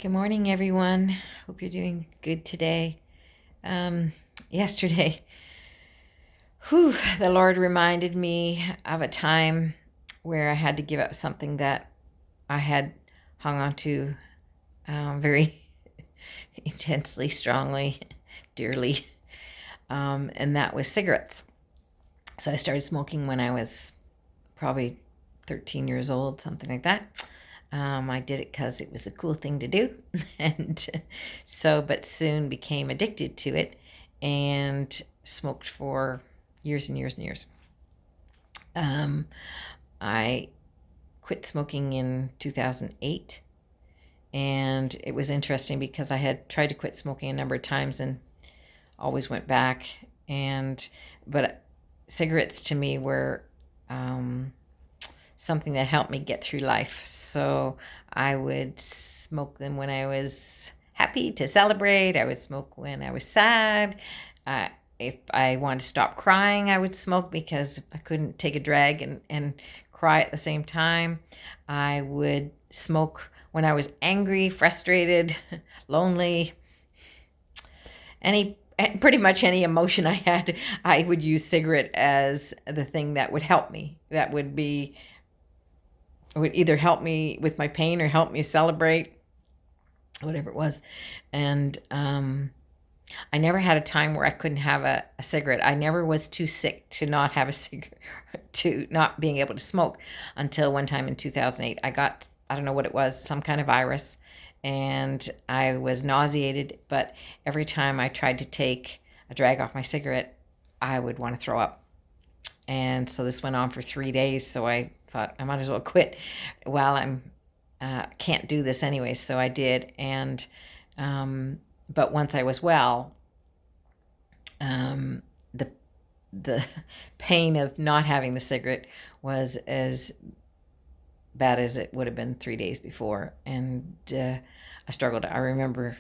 Good morning, everyone. Hope you're doing good today. Yesterday, the Lord reminded me of a time where I had to give up something that I had hung on to very intensely, strongly, dearly, and that was cigarettes. So I started smoking when I was probably 13 years old, something like that. I did it because it was a cool thing to do. And but soon became addicted to it and smoked for years and years and years. I quit smoking in 2008. And it was interesting because I had tried to quit smoking a number of times and always went back. But cigarettes to me were something that helped me get through life. So I would smoke them when I was happy to celebrate. I would smoke when I was sad. If I wanted to stop crying, I would smoke because I couldn't take a drag and cry at the same time. I would smoke when I was angry, frustrated, lonely, pretty much any emotion I had. I would use cigarette as the thing that would help me. That would be it would either help me with my pain or help me celebrate, whatever it was. And I never had a time where I couldn't have a cigarette. I never was too sick to not have a cigarette, to not being able to smoke, until one time in 2008. I don't know what it was, some kind of virus, and I was nauseated. But every time I tried to take a drag off my cigarette, I would want to throw up. And so this went on for 3 days. So I thought I might as well quit while I'm can't do this anyway. So I did. And but once I was well, the the pain of not having the cigarette was as bad as it would have been 3 days before. And I struggled. I remember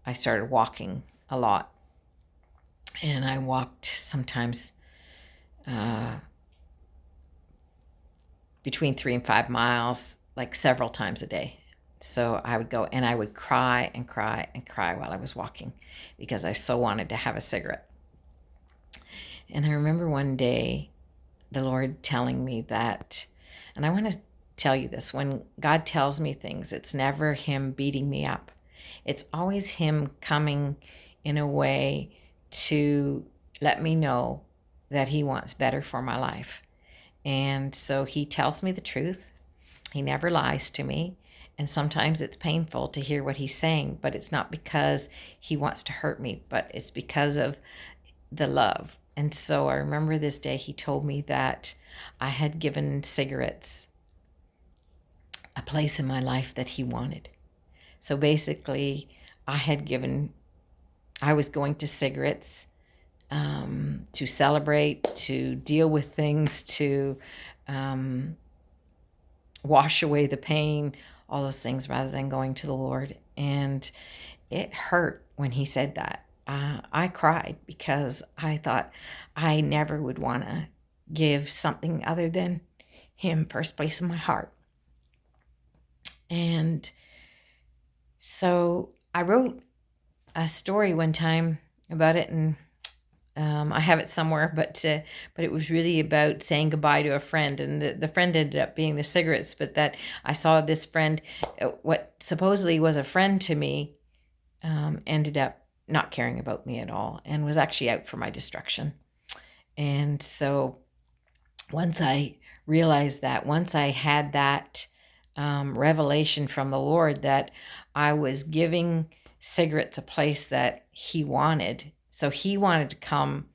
I started walking a lot, and I walked sometimes between 3 and 5 miles, like several times a day. So I would go and I would cry and cry and cry while I was walking because I so wanted to have a cigarette. And I remember one day the Lord telling me that, and I want to tell you this, when God tells me things, it's never Him beating me up. It's always Him coming in a way to let me know that He wants better for my life. And so He tells me the truth. He never lies to me. And sometimes it's painful to hear what He's saying, but it's not because He wants to hurt me, but it's because of the love. And so I remember this day He told me that I had given cigarettes a place in my life that He wanted. So basically, I was going to cigarettes to celebrate, to deal with things, to wash away the pain, all those things, rather than going to the Lord. And it hurt when He said that. I cried because I thought I never would want to give something other than Him first place in my heart. And so I wrote a story one time about it, and I have it somewhere, but it was really about saying goodbye to a friend, and the friend ended up being the cigarettes. But that I saw this friend, what supposedly was a friend to me, ended up not caring about me at all, and was actually out for my destruction. And so once I realized that, once I had that revelation from the Lord that I was giving cigarettes a place that He wanted. So He wanted to come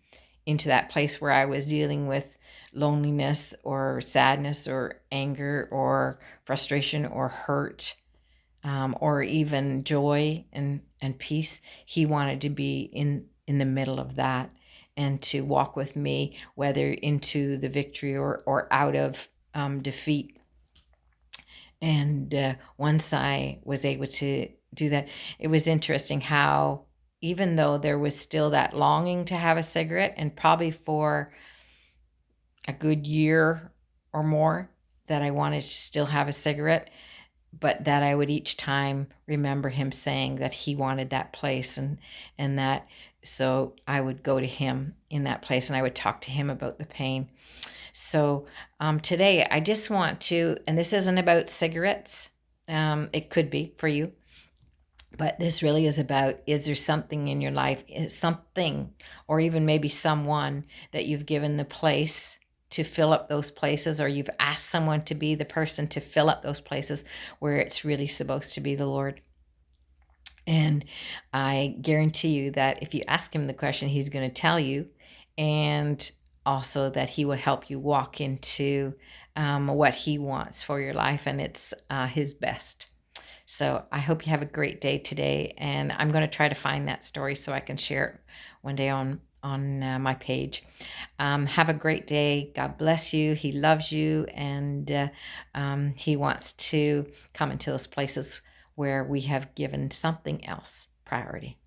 into that place where I was dealing with loneliness or sadness or anger or frustration or hurt, or even joy and peace. He wanted to be in the middle of that and to walk with me, whether into the victory or out of defeat. And once I was able to do that, it was interesting how, even though there was still that longing to have a cigarette, and probably for a good year or more that I wanted to still have a cigarette, but that I would each time remember him saying that he wanted that place, and that so I would go to him in that place and I would talk to him about the pain. So today I just want to, and this isn't about cigarettes. It could be for you, but this really is about, is there something in your life, is something, or even maybe someone that you've given the place to fill up those places, or you've asked someone to be the person to fill up those places where it's really supposed to be the Lord. And I guarantee you that if you ask him the question, he's going to tell you, and also that he would help you walk into what he wants for your life, and it's his best. So I hope you have a great day today, and I'm going to try to find that story so I can share it one day on my page. Have a great day. God bless you. He loves you, and he wants to come into those places where we have given something else priority.